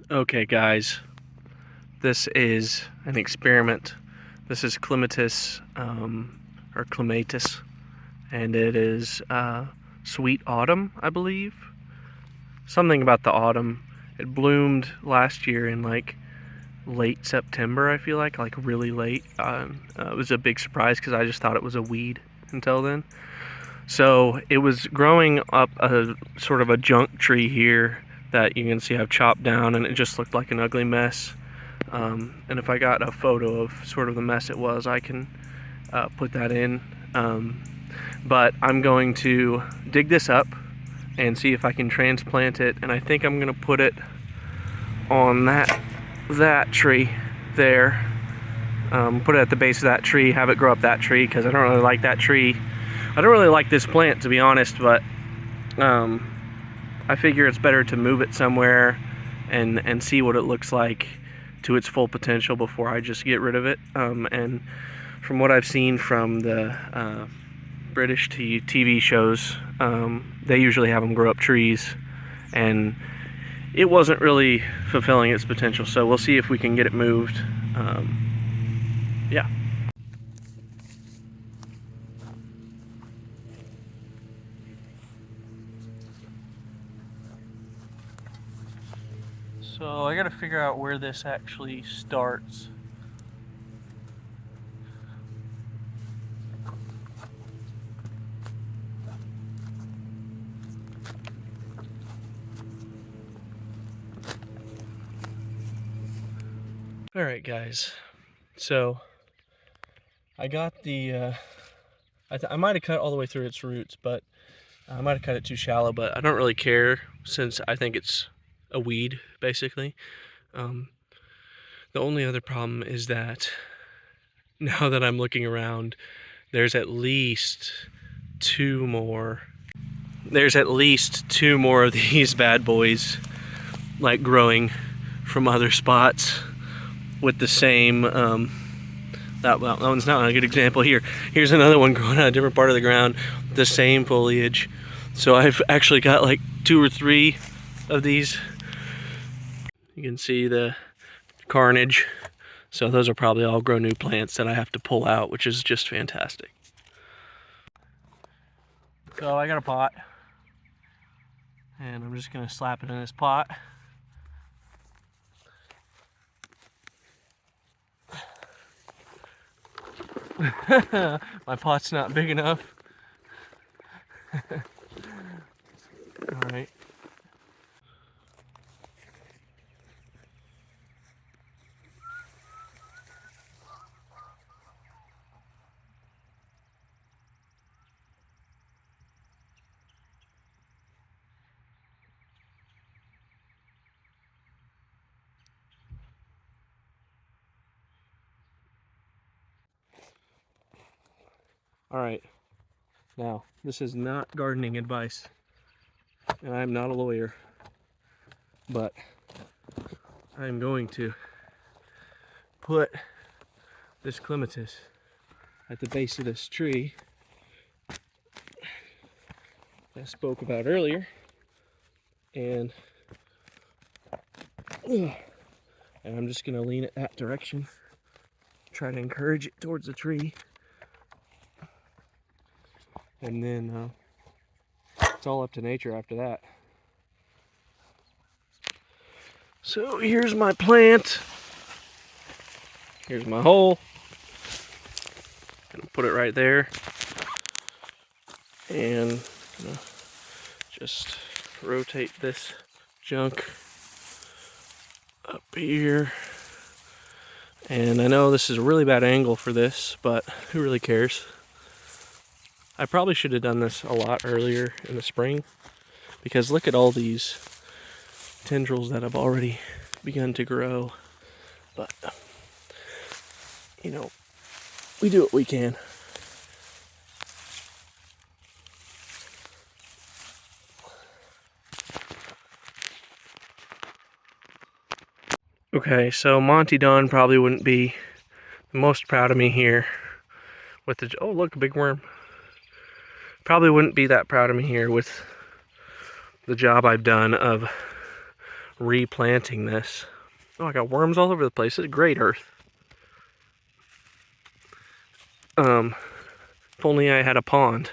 Okay guys, this is an experiment. This is Clematis, or Clematis, and it is sweet autumn, I believe. Something about the autumn. It bloomed last year in like late September, I feel like really late. It was a big surprise because I just thought it was a weed until then. So it was growing up a sort of a junk tree here that you can see I've chopped down, and it just looked like an ugly mess. And if I got a photo of sort of the mess it was, I can put that in. But I'm going to dig this up and see if I can transplant it, and I think I'm going to put it on that tree there. Put it at the base of that tree, have it grow up that tree, because I don't really like that tree. I don't really like this plant, to be honest, but I figure it's better to move it somewhere and see what it looks like to its full potential before I just get rid of it. And from what I've seen from the British TV shows, they usually have them grow up trees, and it wasn't really fulfilling its potential, so we'll see if we can get it moved. Yeah. So I gotta figure out where this actually starts. Alright guys, so I got the, I might have cut all the way through its roots, but I might have cut it too shallow, but I don't really care since I think it's a weed, basically. The only other problem is that now that I'm looking around, there's at least two more of these bad boys, like, growing from other spots with the same, that one's not a good example here. Here's another one growing on a different part of the ground, the same foliage. So I've actually got like 2 or 3 of these. You can see the carnage. So those are probably all grow new plants that I have to pull out, which is just fantastic. So I got a pot, and I'm just gonna slap it in this pot. My pot's not big enough. All right. All right. Now, this is not gardening advice, and I'm not a lawyer, but I'm going to put this clematis at the base of this tree I spoke about earlier, and I'm just gonna lean it that direction, try to encourage it towards the tree, and then it's all up to nature after that. So here's my plant, here's my hole, gonna put it right there, and gonna just rotate this junk up here. And I know this is a really bad angle for this, but who really cares? I probably should have done this a lot earlier in the spring, because look at all these tendrils that have already begun to grow. But, you know, we do what we can. Okay, so Monty Don probably wouldn't be the most proud of me here with the, oh look, a big worm. Probably wouldn't be that proud of me here with the job I've done of replanting this. Oh, I got worms all over the place. It's great earth. If only I had a pond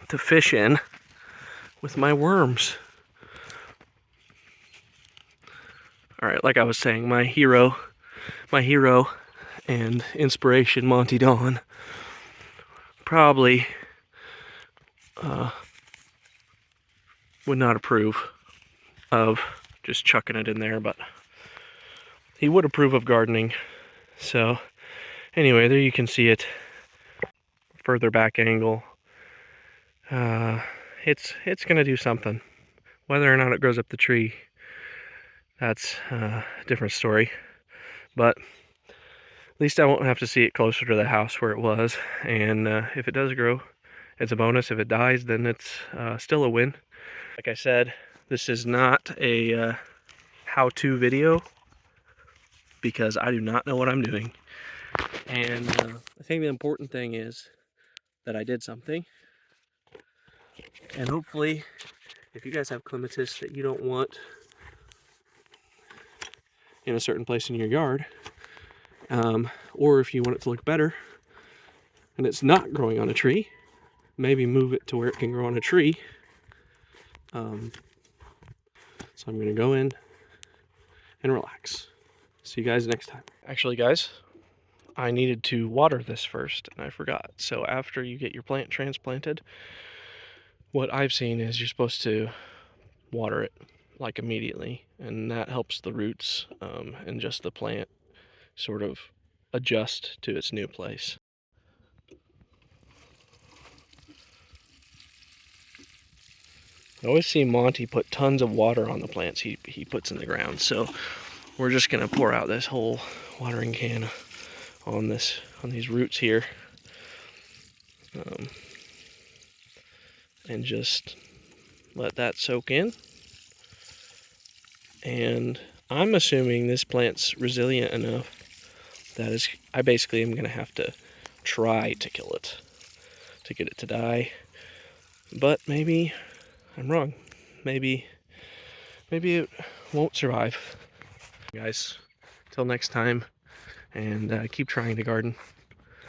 to fish in with my worms. Alright, like I was saying, my hero and inspiration, Monty Don, probably would not approve of just chucking it in there, but he would approve of gardening. So anyway, there you can see it. Further back angle. It's gonna do something. Whether or not it grows up the tree, that's a different story. But at least I won't have to see it closer to the house where it was. And if it does grow, it's a bonus. If it dies, then it's still a win. Like I said, this is not a how-to video because I do not know what I'm doing. And I think the important thing is that I did something. And hopefully, if you guys have clematis that you don't want in a certain place in your yard, or if you want it to look better and it's not growing on a tree, maybe move it to where it can grow on a tree. So I'm going to go in and relax. See you guys next time. Actually, guys, I needed to water this first, and I forgot. So after you get your plant transplanted, what I've seen is you're supposed to water it like immediately, and that helps the roots and just the plant sort of adjust to its new place. I always see Monty put tons of water on the plants he puts in the ground, so we're just gonna pour out this whole watering can on these roots here, and just let that soak in. And I'm assuming this plant's resilient enough that I basically am gonna have to try to kill it to get it to die. But maybe I'm wrong. Maybe it won't survive. Guys, till next time, and keep trying to garden.